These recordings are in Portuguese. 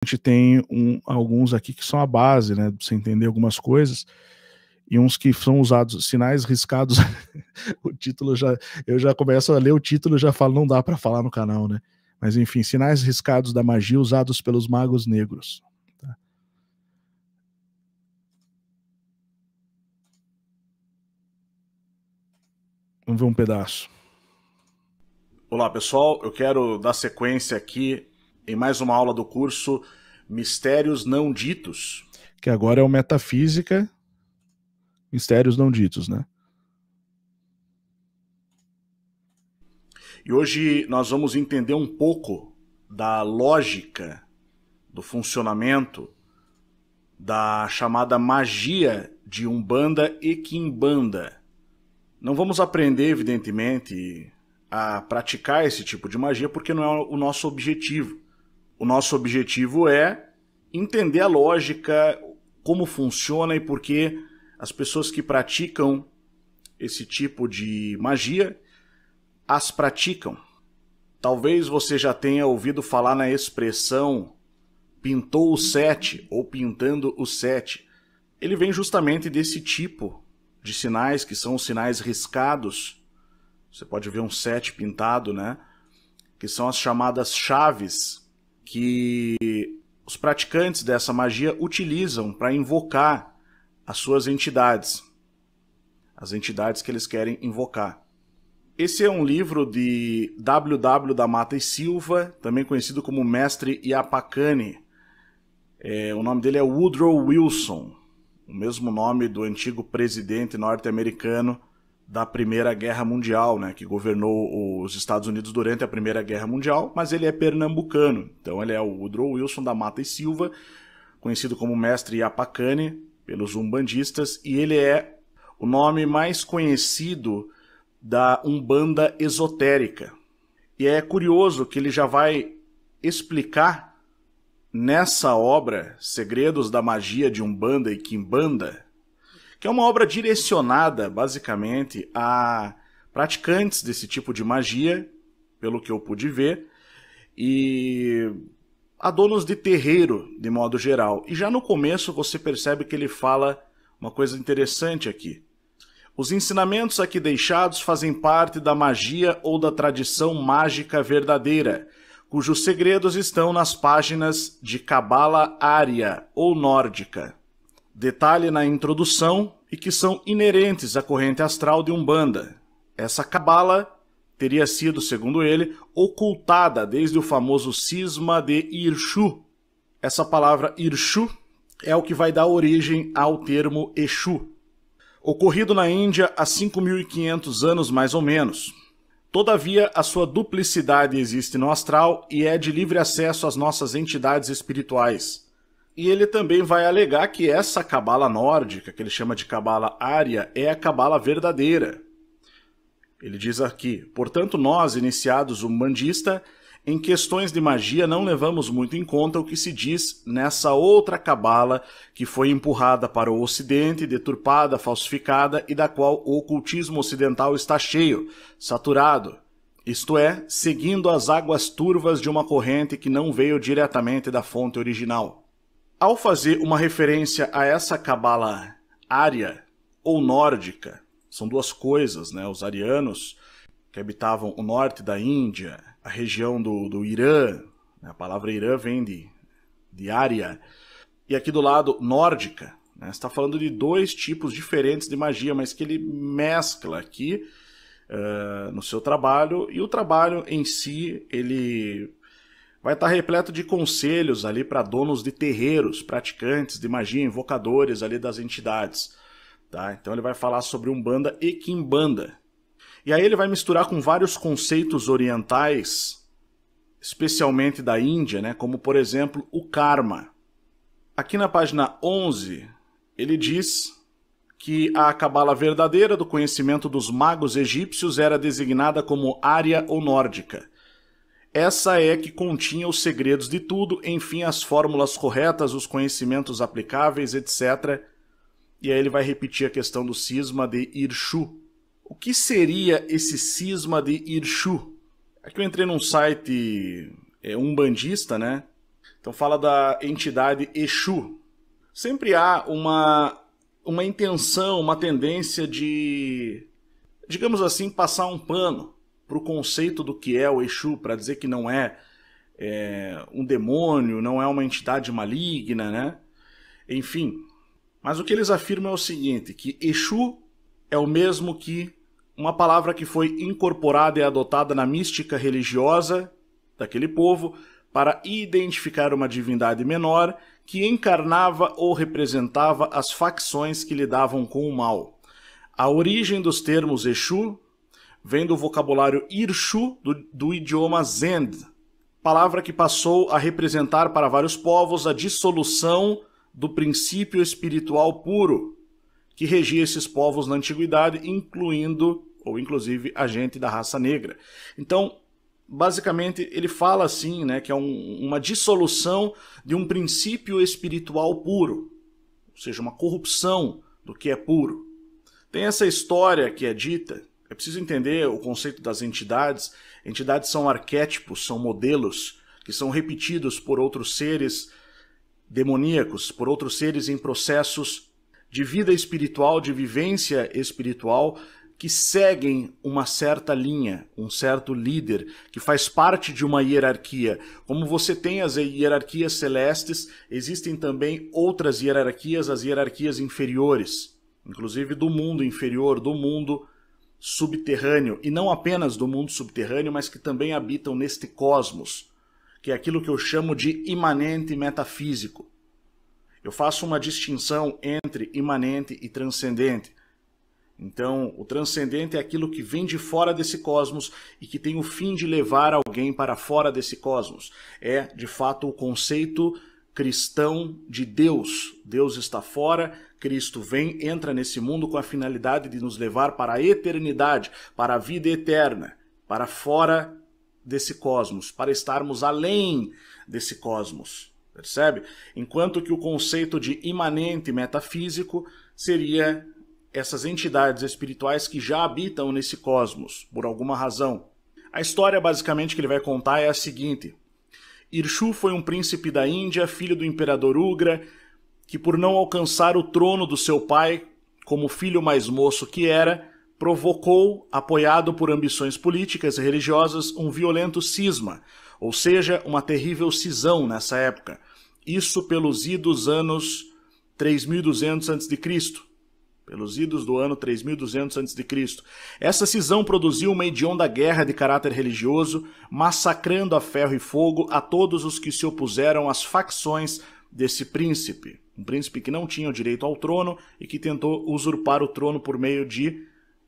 A gente tem alguns aqui que são a base, né, pra você entender algumas coisas, e uns que são usados, sinais riscados. O título eu já começo a ler o título e já falo, não dá para falar no canal, né? Mas enfim, sinais riscados da magia usados pelos magos negros. Tá? Vamos ver um pedaço. Olá pessoal, eu quero dar sequência aqui em mais uma aula do curso Mistérios Não Ditos, que agora é o Metafísica, Mistérios Não Ditos, né? E hoje nós vamos entender um pouco da lógica, do funcionamento da chamada magia de Umbanda e Quimbanda. Não vamos aprender, evidentemente, a praticar esse tipo de magia porque não é o nosso objetivo. O nosso objetivo é entender a lógica, como funciona e por que as pessoas que praticam esse tipo de magia as praticam. Talvez você já tenha ouvido falar na expressão pintou o 7 ou pintando o 7. Ele vem justamente desse tipo de sinais, que são os sinais riscados. Você pode ver um 7 pintado, né? Que são as chamadas chaves que os praticantes dessa magia utilizam para invocar as suas entidades. As entidades que eles querem invocar. Esse é um livro de W.W. da Mata e Silva, também conhecido como Mestre Iapacani. O nome dele é Woodrow Wilson, o mesmo nome do antigo presidente norte-americano da Primeira Guerra Mundial, né, que governou os Estados Unidos durante a Primeira Guerra Mundial, mas ele é pernambucano. Então ele é o Woodrow Wilson da Mata e Silva, conhecido como Mestre Iapacani pelos umbandistas, e ele é o nome mais conhecido da Umbanda esotérica. E é curioso que ele já vai explicar nessa obra, Segredos da Magia de Umbanda e Quimbanda, que é uma obra direcionada, basicamente, a praticantes desse tipo de magia, pelo que eu pude ver, e a donos de terreiro, de modo geral. E já no começo você percebe que ele fala uma coisa interessante aqui. Os ensinamentos aqui deixados fazem parte da magia ou da tradição mágica verdadeira, cujos segredos estão nas páginas de Cabala ária ou nórdica. Detalhe na introdução e que são inerentes à corrente astral de Umbanda. Essa Cabala teria sido, segundo ele, ocultada desde o famoso cisma de Irshu. Essa palavra Irshu é o que vai dar origem ao termo Exu, ocorrido na Índia há 5.500 anos mais ou menos. Todavia, a sua duplicidade existe no astral e é de livre acesso às nossas entidades espirituais. E ele também vai alegar que essa cabala nórdica, que ele chama de cabala ária, é a cabala verdadeira. Ele diz aqui, portanto nós, iniciados umbandista, em questões de magia não levamos muito em conta o que se diz nessa outra cabala que foi empurrada para o ocidente, deturpada, falsificada e da qual o ocultismo ocidental está cheio, saturado, isto é, seguindo as águas turvas de uma corrente que não veio diretamente da fonte original. Ao fazer uma referência a essa cabala ária ou nórdica, são duas coisas, né? Os arianos que habitavam o norte da Índia, a região do Irã, a palavra Irã vem de área, e aqui do lado nórdica, né? Você está falando de dois tipos diferentes de magia, mas que ele mescla aqui no seu trabalho, e o trabalho em si, ele vai estar repleto de conselhos ali para donos de terreiros, praticantes de magia, invocadores ali das entidades. Tá? Então ele vai falar sobre Umbanda e Quimbanda. E aí ele vai misturar com vários conceitos orientais, especialmente da Índia, né? Como por exemplo o karma. Aqui na página 11, ele diz que a cabala verdadeira do conhecimento dos magos egípcios era designada como ária ou nórdica. Essa é que continha os segredos de tudo, enfim, as fórmulas corretas, os conhecimentos aplicáveis, etc. E aí ele vai repetir a questão do cisma de Irshu. O que seria esse cisma de Irshu? Aqui eu entrei num site umbandista, né? Então fala da entidade Exu. Sempre há uma intenção, uma tendência de, digamos assim, passar um pano para o conceito do que é o Exu, para dizer que não é um demônio, não é uma entidade maligna, né? Enfim, mas o que eles afirmam é o seguinte, que Exu é o mesmo que uma palavra que foi incorporada e adotada na mística religiosa daquele povo para identificar uma divindade menor que encarnava ou representava as facções que lidavam com o mal. A origem dos termos Exu vem do vocabulário Irshu do idioma Zend, palavra que passou a representar para vários povos a dissolução do princípio espiritual puro que regia esses povos na antiguidade, incluindo, ou inclusive, a gente da raça negra. Então, basicamente, ele fala assim, né, que é uma dissolução de um princípio espiritual puro, ou seja, uma corrupção do que é puro. Tem essa história que é dita, é preciso entender o conceito das entidades. Entidades são arquétipos, são modelos que são repetidos por outros seres demoníacos, por outros seres em processos de vida espiritual, de vivência espiritual, que seguem uma certa linha, um certo líder, que faz parte de uma hierarquia. Como você tem as hierarquias celestes, existem também outras hierarquias, as hierarquias inferiores, inclusive do mundo inferior, do mundo subterrâneo, e não apenas do mundo subterrâneo, mas que também habitam neste cosmos, que é aquilo que eu chamo de imanente metafísico. Eu faço uma distinção entre imanente e transcendente. Então, o transcendente é aquilo que vem de fora desse cosmos e que tem o fim de levar alguém para fora desse cosmos. É, de fato, o conceito cristão de Deus. Deus está fora, Cristo vem, entra nesse mundo com a finalidade de nos levar para a eternidade, para a vida eterna, para fora desse cosmos, para estarmos além desse cosmos. Percebe? Enquanto que o conceito de imanente metafísico seria essas entidades espirituais que já habitam nesse cosmos, por alguma razão. A história basicamente que ele vai contar é a seguinte. Irshu foi um príncipe da Índia, filho do imperador Ugra, que por não alcançar o trono do seu pai, como filho mais moço que era, provocou, apoiado por ambições políticas e religiosas, um violento cisma, ou seja, uma terrível cisão nessa época. Isso pelos idos anos 3200 a.C., pelos idos do ano 3200 a.C. Essa cisão produziu uma hedionda guerra de caráter religioso, massacrando a ferro e fogo a todos os que se opuseram às facções desse príncipe. Um príncipe que não tinha o direito ao trono e que tentou usurpar o trono por meio de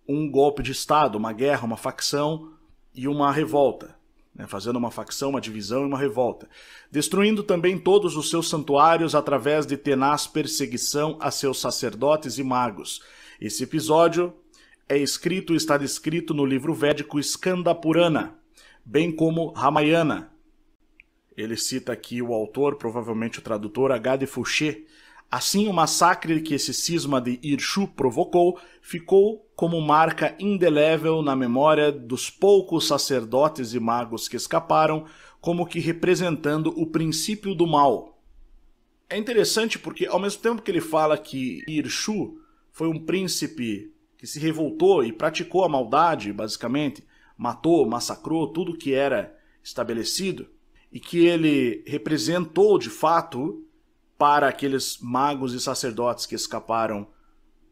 um golpe de Estado, uma guerra, uma facção e uma revolta. Fazendo uma facção, uma divisão e uma revolta. Destruindo também todos os seus santuários através de tenaz perseguição a seus sacerdotes e magos. Esse episódio está descrito no livro védico Skanda Purana, bem como Ramayana. Ele cita aqui o autor, provavelmente o tradutor, H.D. Fouché. Assim, o massacre que esse cisma de Irshu provocou ficou como marca indelével na memória dos poucos sacerdotes e magos que escaparam, como que representando o princípio do mal. É interessante porque, ao mesmo tempo que ele fala que Irshu foi um príncipe que se revoltou e praticou a maldade, basicamente, matou, massacrou tudo que era estabelecido, e que ele representou, de fato, para aqueles magos e sacerdotes que escaparam,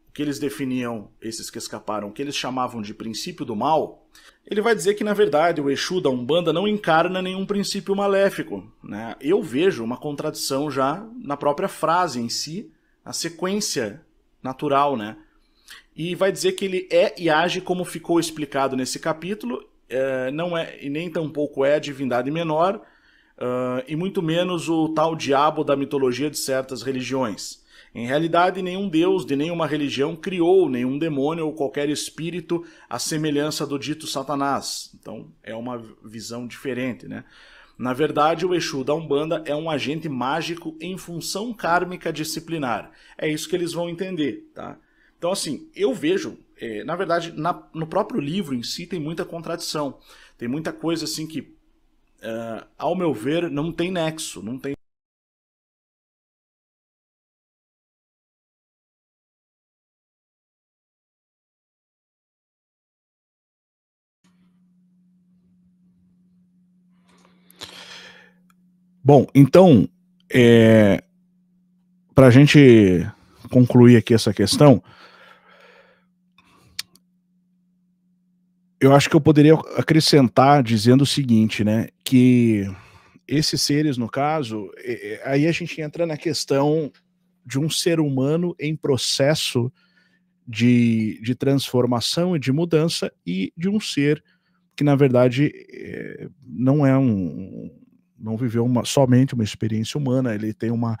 o que eles definiam, esses que escaparam, o que eles chamavam de princípio do mal, ele vai dizer que, na verdade, o Exu da Umbanda não encarna nenhum princípio maléfico, né? Eu vejo uma contradição já na própria frase em si, na sequência natural, né? E vai dizer que ele é e age como ficou explicado nesse capítulo, não é e nem tampouco é a divindade menor, e muito menos o tal diabo da mitologia de certas religiões. Em realidade, nenhum deus de nenhuma religião criou nenhum demônio ou qualquer espírito à semelhança do dito Satanás. Então, é uma visão diferente, né? Na verdade, o Exu da Umbanda é um agente mágico em função kármica disciplinar. É isso que eles vão entender, tá? Então, assim, eu vejo, na verdade, no próprio livro em si tem muita contradição. Tem muita coisa assim que, ao meu ver, não tem nexo, não tem Bom, então, para a gente concluir aqui essa questão, eu acho que eu poderia acrescentar dizendo o seguinte, né, que esses seres, no caso, aí a gente entra na questão de um ser humano em processo de transformação e de mudança, e de um ser que, na verdade, não viveu somente uma experiência humana, ele tem uma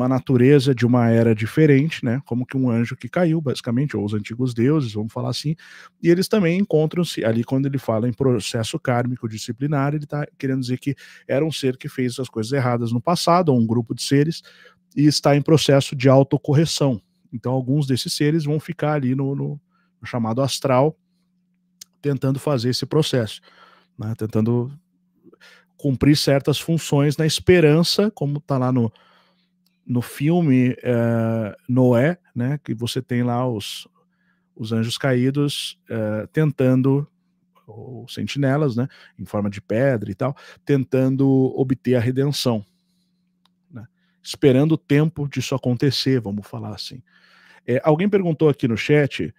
natureza de uma era diferente, né? Como que um anjo que caiu, basicamente, ou os antigos deuses, vamos falar assim, e eles também encontram-se ali. Quando ele fala em processo kármico disciplinar, ele está querendo dizer que era um ser que fez as coisas erradas no passado, ou um grupo de seres, e está em processo de autocorreção. Então, alguns desses seres vão ficar ali no chamado astral, tentando fazer esse processo, né? Tentando cumprir certas funções na esperança, como está lá no filme Noé, né, que você tem lá os anjos caídos tentando, ou sentinelas, né, em forma de pedra e tal, tentando obter a redenção, né, esperando o tempo disso acontecer, vamos falar assim. Alguém perguntou aqui no chat,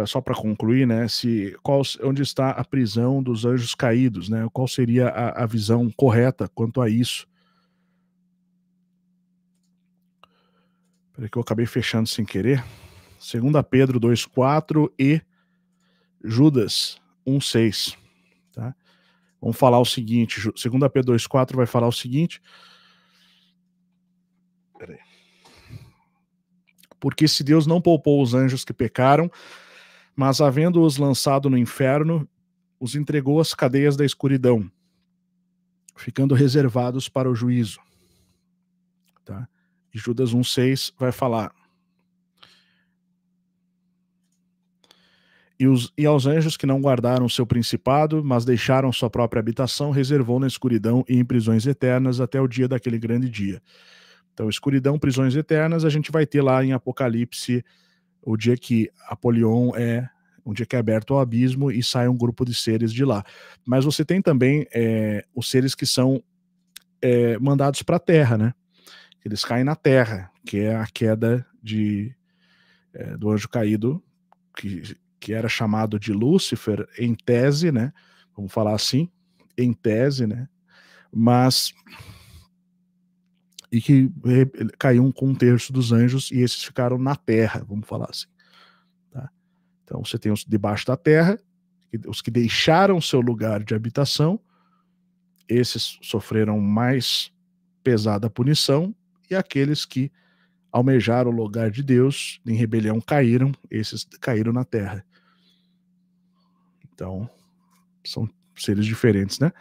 só para concluir, né, onde está a prisão dos anjos caídos, né, qual seria a visão correta quanto a isso. Peraí que eu acabei fechando sem querer. 2 Pedro 2,4 e Judas 1,6. Tá? Vamos falar o seguinte, 2 Pedro 2,4 vai falar o seguinte. Peraí. Porque se Deus não poupou os anjos que pecaram, mas havendo-os lançado no inferno, os entregou às cadeias da escuridão, ficando reservados para o juízo. Tá? E Judas 1,6 vai falar: E aos anjos que não guardaram o seu principado, mas deixaram sua própria habitação, reservou na escuridão e em prisões eternas até o dia daquele grande dia. Então, escuridão, prisões eternas, a gente vai ter lá em Apocalipse o dia que Apolion um dia que é aberto ao abismo e sai um grupo de seres de lá. Mas você tem também os seres que são mandados para a Terra, né? Eles caem na Terra, que é a queda do anjo caído, que era chamado de Lúcifer em tese, né? Vamos falar assim, em tese, né? Mas e que caiu com 1/3 dos anjos, e esses ficaram na terra, vamos falar assim. Tá? Então você tem os debaixo da terra, os que deixaram seu lugar de habitação, esses sofreram mais pesada punição, e aqueles que almejaram o lugar de Deus, em rebelião caíram, esses caíram na terra. Então, são seres diferentes, né?